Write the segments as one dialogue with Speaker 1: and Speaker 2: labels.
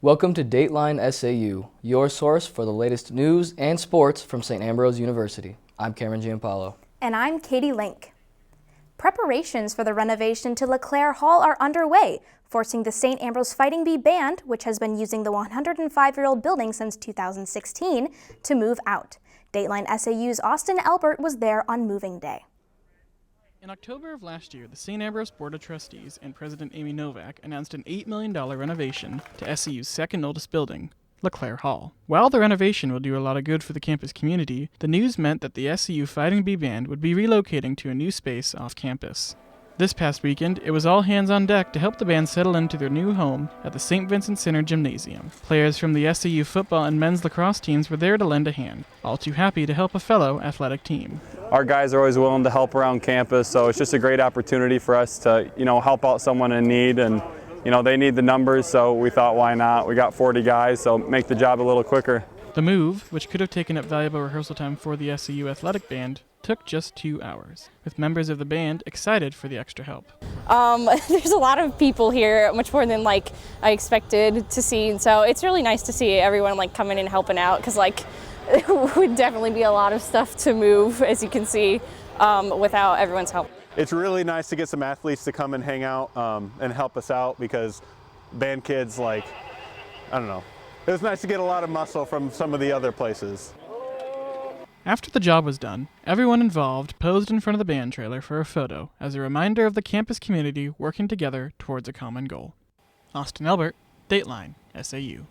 Speaker 1: Welcome to Dateline SAU, your source for the latest news and sports from St. Ambrose University. I'm Cameron Giampaolo.
Speaker 2: And I'm Katie Link. Preparations for the renovation to LeClaire Hall are underway, forcing the St. Ambrose Fighting Bee Band, which has been using the 105-year-old building since 2016, to move out. Dateline SAU's Austin Albert was there on moving day.
Speaker 3: In October of last year, the St. Ambrose Board of Trustees and President Amy Novak announced an $8 million renovation to SAU's second oldest building, LeClaire Hall. While the renovation will do a lot of good for the campus community, the news meant that the SAU Fighting Bee Band would be relocating to a new space off campus. This past weekend, it was all hands on deck to help the band settle into their new home at the St. Vincent Center Gymnasium. Players from the SAU football and men's lacrosse teams were there to lend a hand, all too happy to help a fellow athletic team.
Speaker 4: Our guys are always willing to help around campus, so it's just a great opportunity for us to, help out someone in need, and, they need the numbers, so we thought, why not? We got 40 guys, so make the job a little quicker.
Speaker 3: The move, which could have taken up valuable rehearsal time for the SAU athletic band, took just 2 hours, with members of the band excited for the extra help.
Speaker 5: There's a lot of people here, much more than I expected to see, and so it's really nice to see everyone coming in and helping out, because it would definitely be a lot of stuff to move, as you can see, without everyone's help.
Speaker 6: It's really nice to get some athletes to come and hang out and help us out, because band kids, I don't know, it was nice to get a lot of muscle from some of the other places.
Speaker 3: After the job was done, everyone involved posed in front of the band trailer for a photo as a reminder of the campus community working together towards a common goal. Austin Albert, Dateline SAU.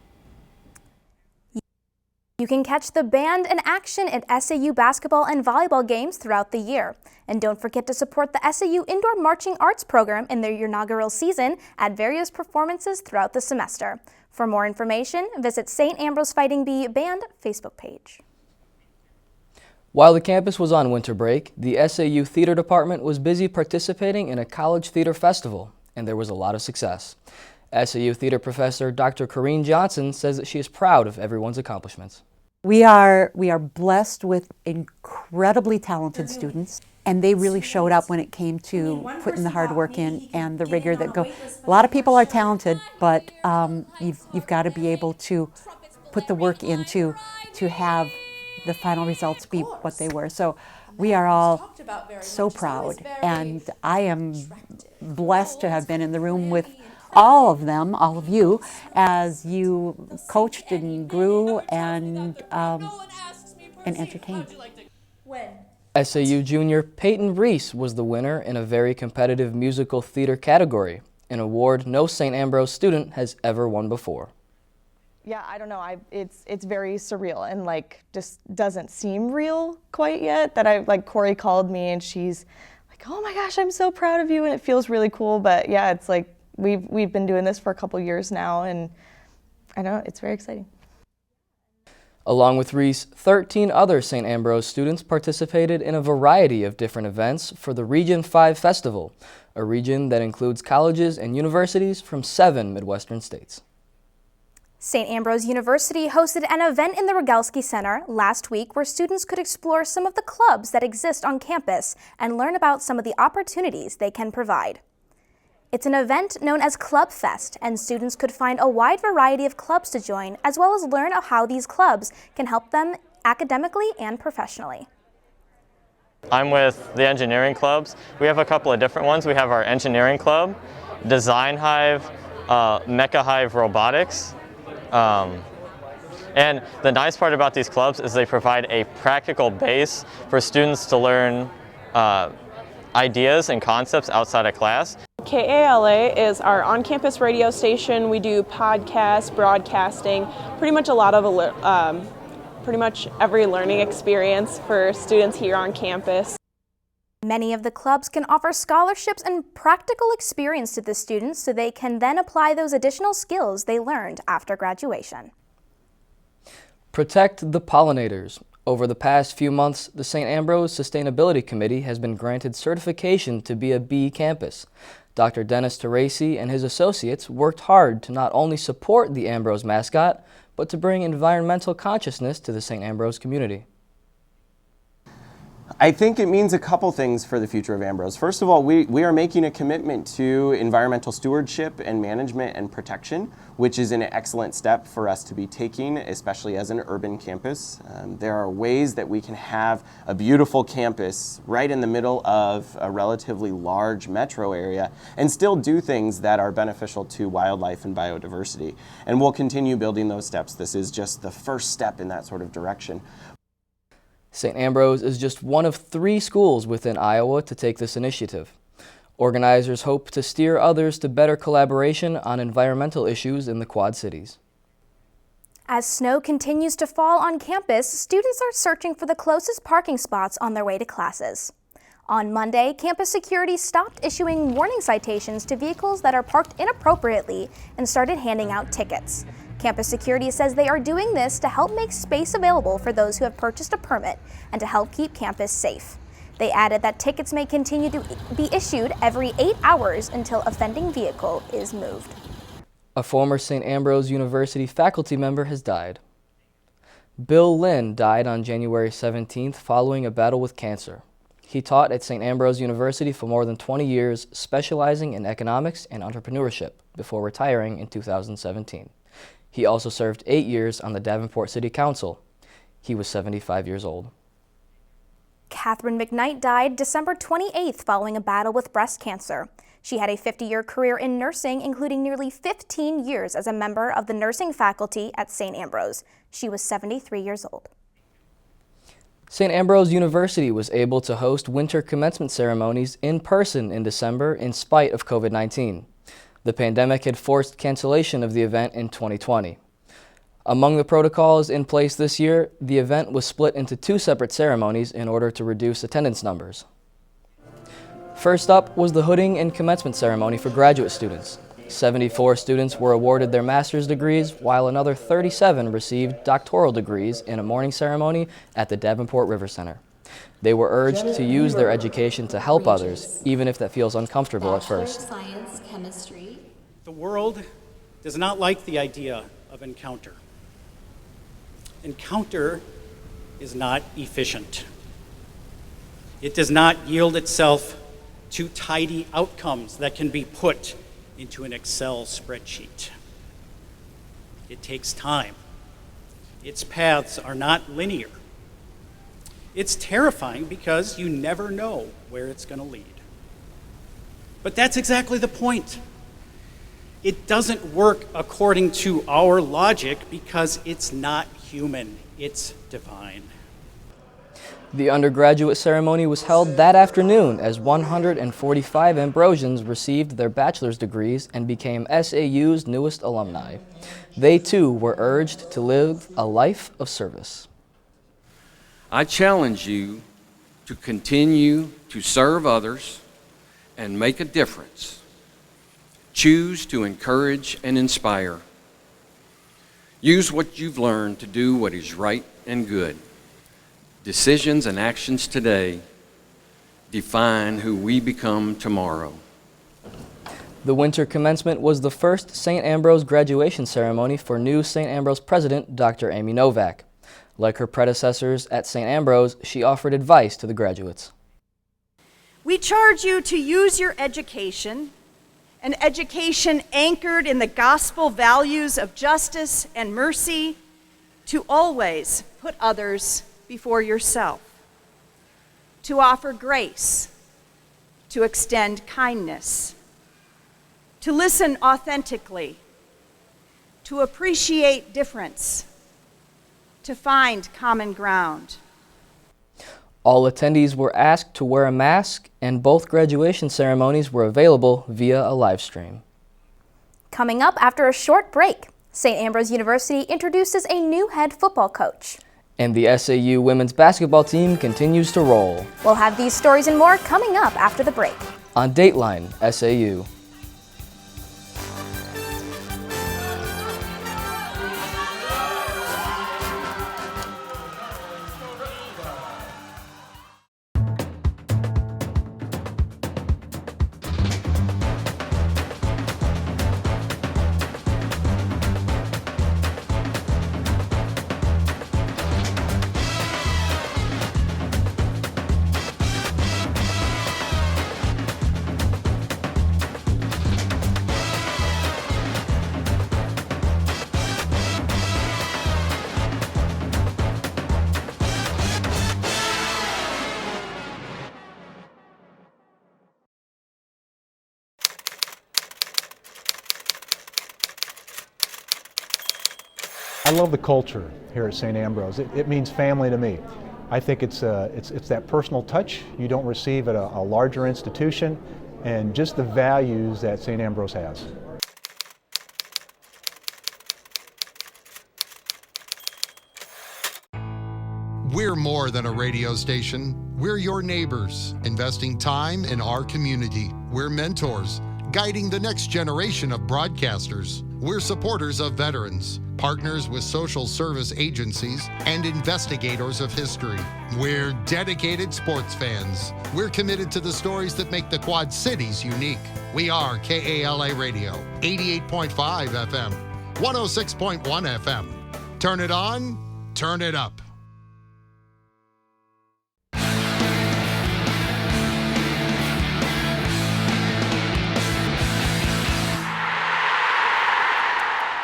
Speaker 2: You can catch the band in action at SAU basketball and volleyball games throughout the year. And don't forget to support the SAU Indoor Marching Arts program in their inaugural season at various performances throughout the semester. For more information, visit St. Ambrose Fighting Bee Band Facebook page.
Speaker 1: While the campus was on winter break, the SAU Theatre Department was busy participating in a college theater festival, and there was a lot of success. SAU theater professor Dr. Corrine Johnson says that she is proud of everyone's accomplishments.
Speaker 7: We are blessed with incredibly talented students, and they really showed up when it came to putting the hard work in and the rigor that go. A lot of people are talented, but you've got to be able to put the work into to have the final results be what they were. So we are all so proud, and I am blessed to have been in the room with all of them, all of you, as you coached and grew and entertained.
Speaker 1: SAU junior Peyton Reese was the winner in a very competitive musical theater category, an award no St. Ambrose student has ever won before.
Speaker 8: Yeah, I don't know. It's very surreal and just doesn't seem real quite yet. That Corey called me and she's like, "Oh my gosh, I'm so proud of you," and it feels really cool. But yeah, it's we've been doing this for a couple years now, and I know it's very exciting.
Speaker 1: Along with Reese, 13 other St. Ambrose students participated in a variety of different events for the Region 5 Festival, a region that includes colleges and universities from 7 Midwestern states.
Speaker 2: St. Ambrose University hosted an event in the Rogalski Center last week where students could explore some of the clubs that exist on campus and learn about some of the opportunities they can provide. It's an event known as Club Fest, and students could find a wide variety of clubs to join, as well as learn how these clubs can help them academically and professionally.
Speaker 9: I'm with the engineering clubs. We have a couple of different ones. We have our engineering club, Design Hive, Mecha Hive Robotics. And the nice part about these clubs is they provide a practical base for students to learn ideas and concepts outside of class.
Speaker 10: KALA is our on-campus radio station. We do podcasts, broadcasting, pretty much every learning experience for students here on campus.
Speaker 2: Many of the clubs can offer scholarships and practical experience to the students so they can then apply those additional skills they learned after graduation.
Speaker 1: Protect the pollinators. Over the past few months, the St. Ambrose Sustainability Committee has been granted certification to be a bee campus. Dr. Dennis Teresi and his associates worked hard to not only support the Ambrose mascot, but to bring environmental consciousness to the St. Ambrose community.
Speaker 11: I think it means a couple things for the future of Ambrose. First of all, we are making a commitment to environmental stewardship and management and protection, which is an excellent step for us to be taking, especially as an urban campus. There are ways that we can have a beautiful campus right in the middle of a relatively large metro area and still do things that are beneficial to wildlife and biodiversity. And we'll continue building those steps. This is just the first step in that sort of direction.
Speaker 1: St. Ambrose is just one of 3 schools within Iowa to take this initiative. Organizers hope to steer others to better collaboration on environmental issues in the Quad Cities.
Speaker 2: As snow continues to fall on campus, students are searching for the closest parking spots on their way to classes. On Monday, campus security stopped issuing warning citations to vehicles that are parked inappropriately and started handing out tickets. Campus security says they are doing this to help make space available for those who have purchased a permit and to help keep campus safe. They added that tickets may continue to be issued every 8 hours until offending vehicle is moved.
Speaker 1: A former St. Ambrose University faculty member has died. Bill Lynn died on January 17th following a battle with cancer. He taught at St. Ambrose University for more than 20 years, specializing in economics and entrepreneurship, before retiring in 2017. He also served 8 years on the Davenport City Council. He was 75 years old.
Speaker 2: Catherine McKnight died December 28th following a battle with breast cancer. She had a 50-year career in nursing, including nearly 15 years as a member of the nursing faculty at St. Ambrose. She was 73 years old.
Speaker 1: St. Ambrose University was able to host winter commencement ceremonies in person in December in spite of COVID-19. The pandemic had forced cancellation of the event in 2020. Among the protocols in place this year, the event was split into 2 separate ceremonies in order to reduce attendance numbers. First up was the hooding and commencement ceremony for graduate students. 74 students were awarded their master's degrees, while another 37 received doctoral degrees in a morning ceremony at the Davenport River Center. They were urged to use their education to help others, even if that feels uncomfortable at first.
Speaker 12: Science, chemistry.
Speaker 13: The world does not like the idea of encounter. Encounter is not efficient. It does not yield itself to tidy outcomes that can be put into an Excel spreadsheet. It takes time. Its paths are not linear. It's terrifying because you never know where it's going to lead. But that's exactly the point. It doesn't work according to our logic because it's not human, it's divine.
Speaker 1: The undergraduate ceremony was held that afternoon as 145 Ambrosians received their bachelor's degrees and became SAU's newest alumni. They too were urged to live a life of service.
Speaker 14: I challenge you to continue to serve others and make a difference. Choose to encourage and inspire. Use what you've learned to do what is right and good. Decisions and actions today define who we become tomorrow.
Speaker 1: The winter commencement was the first St. Ambrose graduation ceremony for new St. Ambrose president, Dr. Amy Novak. Like her predecessors at St. Ambrose, she offered advice to the graduates.
Speaker 15: We charge you to use your education, an education anchored in the gospel values of justice and mercy, to always put others before yourself, to offer grace, to extend kindness, to listen authentically, to appreciate difference, to find common ground.
Speaker 1: All attendees were asked to wear a mask, and both graduation ceremonies were available via a live stream.
Speaker 2: Coming up after a short break, St. Ambrose University introduces a new head football coach.
Speaker 1: And the SAU Women's Basketball team continues to roll.
Speaker 2: We'll have these stories and more coming up after the break.
Speaker 1: On Dateline SAU.
Speaker 12: love the culture here at St. Ambrose. It means family to me. I think it's that personal touch you don't receive at a larger institution, and just the values that St. Ambrose has.
Speaker 16: We're more than a radio station. We're your neighbors, investing time in our community. We're mentors, guiding the next generation of broadcasters. We're supporters of veterans, partners with social service agencies, and investigators of history. We're dedicated sports fans. We're committed to the stories that make the Quad Cities unique. We are KALA Radio, 88.5 FM, 106.1 FM. Turn it on, turn it up.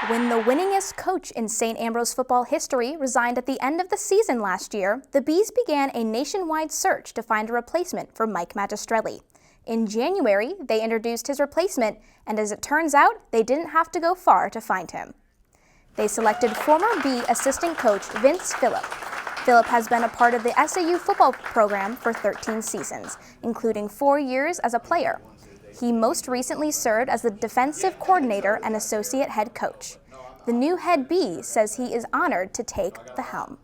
Speaker 2: When the winningest coach in St. Ambrose football history resigned at the end of the season last year, the Bees began a nationwide search to find a replacement for Mike Magistrelli. In January, they introduced his replacement, and as it turns out, they didn't have to go far to find him. They selected former Bee assistant coach Vince Phillip. Phillip has been a part of the SAU football program for 13 seasons, including 4 years as a player. He most recently served as the defensive coordinator and associate head coach. The new head Bee says he is honored to take the helm.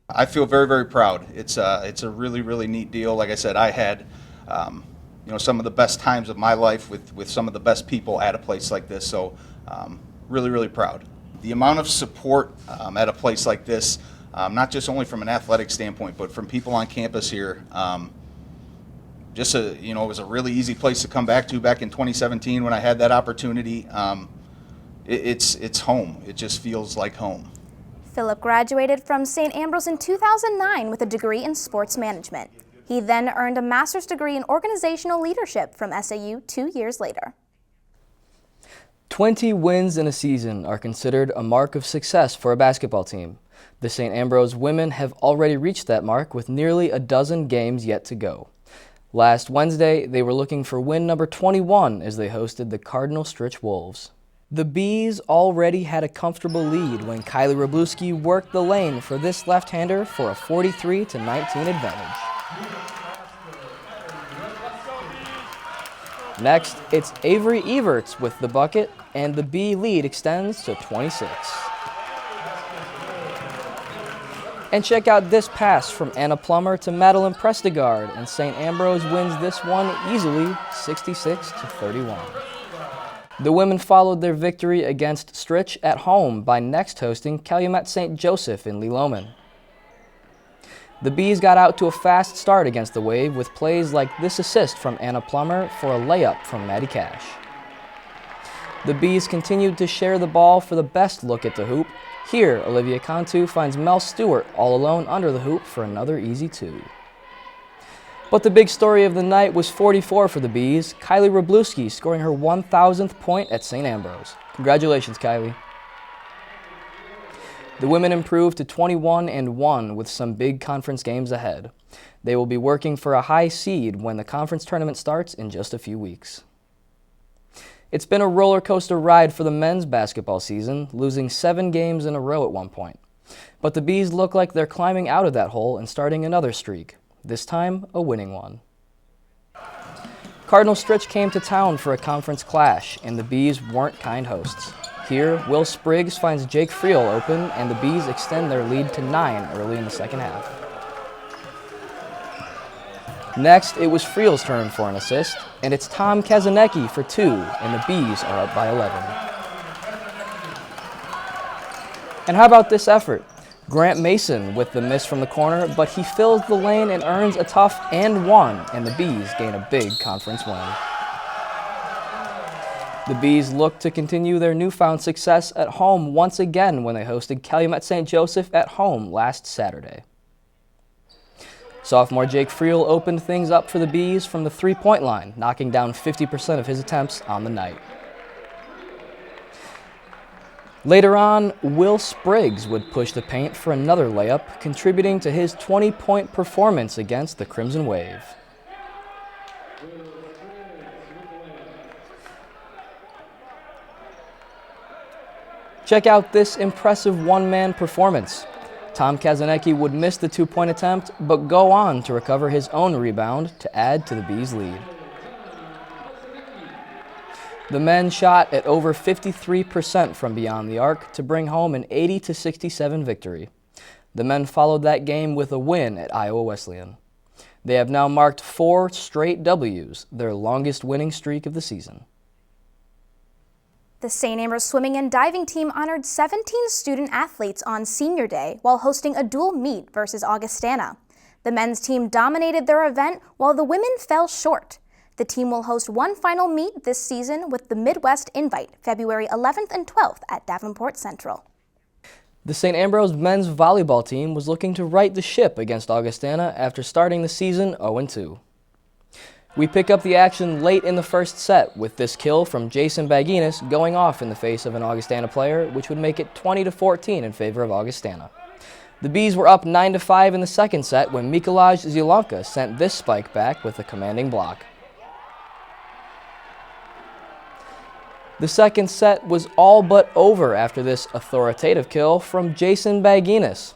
Speaker 17: I feel very, very proud. It's a really, really neat deal. Like I said, I had some of the best times of my life with some of the best people at a place like this. So really, really proud. The amount of support at a place like this, not just only from an athletic standpoint, but from people on campus here. It was a really easy place to come back to back in 2017 when I had that opportunity. It's home. It just feels like home.
Speaker 2: Phillip graduated from St. Ambrose in 2009 with a degree in sports management. He then earned a master's degree in organizational leadership from SAU 2 years later.
Speaker 1: 20 wins in a season are considered a mark of success for a basketball team. The St. Ambrose women have already reached that mark with nearly a dozen games yet to go. Last Wednesday, they were looking for win number 21 as they hosted the Cardinal Stritch Wolves. The Bees already had a comfortable lead when Kylie Wroblewski worked the lane for this left-hander for a 43-19 advantage. Next, it's Avery Everts with the bucket, and the Bee lead extends to 26. And check out this pass from Anna Plummer to Madeline Prestigard, and St. Ambrose wins this one easily, 66-31. The women followed their victory against Stritch at home by next hosting Calumet St. Joseph in Lee Loman. The Bees got out to a fast start against the Wave with plays like this assist from Anna Plummer for a layup from Maddie Cash. The Bees continued to share the ball for the best look at the hoop. Here, Olivia Cantu finds Mel Stewart all alone under the hoop for another easy two. But the big story of the night was 44 for the Bees, Kylie Wroblewski scoring her 1,000th point at St. Ambrose. Congratulations, Kylie. The women improved to 21-1 with some big conference games ahead. They will be working for a high seed when the conference tournament starts in just a few weeks. It's been a roller coaster ride for the men's basketball season, losing 7 games in a row at one point. But the Bees look like they're climbing out of that hole and starting another streak, this time a winning one. Cardinal Stritch came to town for a conference clash, and the Bees weren't kind hosts. Here, Will Spriggs finds Jake Friel open, and the Bees extend their lead to 9 early in the second half. Next, it was Friel's turn for an assist, and it's Tom Kazanecki for 2, and the Bees are up by 11. And how about this effort? Grant Mason with the miss from the corner, but he fills the lane and earns a tough and 1, and the Bees gain a big conference win. The Bees look to continue their newfound success at home once again when they hosted Calumet St. Joseph at home last Saturday. Sophomore Jake Friel opened things up for the Bees from the three-point line, knocking down 50% of his attempts on the night. Later on, Will Spriggs would push the paint for another layup, contributing to his 20-point performance against the Crimson Wave. Check out this impressive one-man performance. Tom Kazanecki would miss the two-point attempt, but go on to recover his own rebound to add to the Bees' lead. The men shot at over 53% from beyond the arc to bring home an 80-67 victory. The men followed that game with a win at Iowa Wesleyan. They have now marked 4 straight W's, their longest winning streak of the season.
Speaker 2: The St. Ambrose swimming and diving team honored 17 student athletes on Senior Day while hosting a dual meet versus Augustana. The men's team dominated their event while the women fell short. The team will host one final meet this season with the Midwest Invite, February 11th and 12th at Davenport Central.
Speaker 1: The St. Ambrose men's volleyball team was looking to right the ship against Augustana after starting the season 0-2. We pick up the action late in the first set with this kill from Jason Baginis going off in the face of an Augustana player, which would make it 20-14 in favor of Augustana. The Bees were up 9-5 in the second set when Mikolaj Zielonka sent this spike back with a commanding block. The second set was all but over after this authoritative kill from Jason Baginis.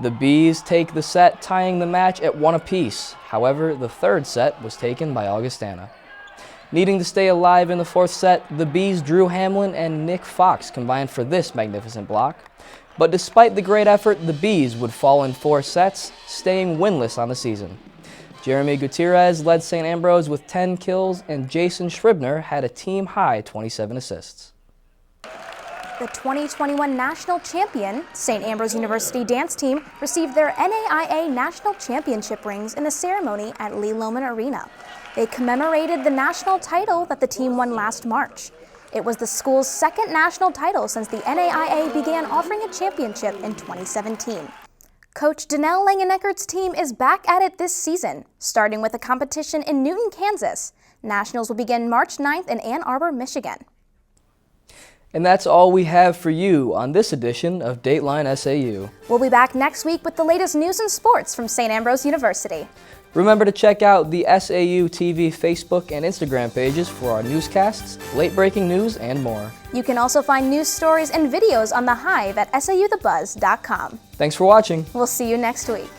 Speaker 1: The Bees take the set, tying the match at 1 apiece. However, the third set was taken by Augustana. Needing to stay alive in the fourth set, the Bees' Drew Hamlin and Nick Fox combined for this magnificent block. But despite the great effort, the Bees would fall in 4 sets, staying winless on the season. Jeremy Gutierrez led St. Ambrose with 10 kills, and Jason Scribner had a team-high 27 assists.
Speaker 2: The 2021 national champion, St. Ambrose University dance team, received their NAIA national championship rings in a ceremony at Lee Loman Arena. They commemorated the national title that the team won last March. It was the school's second national title since the NAIA began offering a championship in 2017. Coach Danelle Langeneckert's team is back at it this season, starting with a competition in Newton, Kansas. Nationals will begin March 9th in Ann Arbor, Michigan.
Speaker 1: And that's all we have for you on this edition of Dateline SAU.
Speaker 2: We'll be back next week with the latest news and sports from St. Ambrose University.
Speaker 1: Remember to check out the SAUtv Facebook and Instagram pages for our newscasts, late-breaking news, and more.
Speaker 2: You can also find news stories and videos on The Hive at SAUthebuzz.com.
Speaker 1: Thanks for watching.
Speaker 2: We'll see you next week.